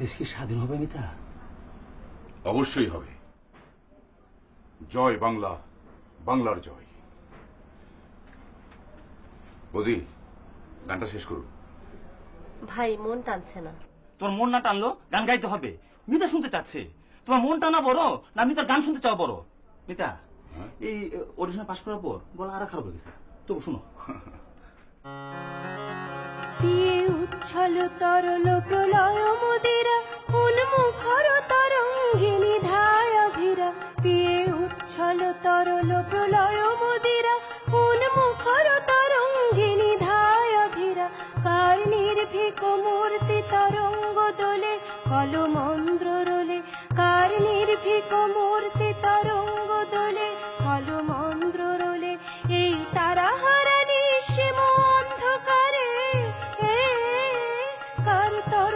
দেশ কি স্বাধীন হবে মিতা? অবশ্যই হবে। জয় বাংলা, বাংলার জয়। বৌদি, গানটা শেষ করুন। ভাই মন টানছে না। তোমার মন না টানলো গান গাইতে হবে। মিতা শুনতে চাচ্ছে। তোমার মন টানা বড় না মিতার গান শুনতে চাও বড়? মিতা এই অডিশন পাস করার পর গলা আরো খারাপ হয়ে গেছে, তবু শুনো। পিয়ে উচ্ছল তরল প্রলয় মুদিরা উন্মুখর তরঙ্গিনী ধায় ধীরা। পিয়ে উচ্ছল তরল প্রলয় মুদিরা উন্মুখর তরঙ্গিনী ধায় ধীরা। কার নির্ভীক মূর্তি তরঙ্গ দোলে কলমন্দ্র রোলে। কার নির্ভীক মূর্তি তরঙ্গ দোলে কলমন্দ্র রোলে। এই তারা হারা নিঃসীম অন্ধকারে কার তর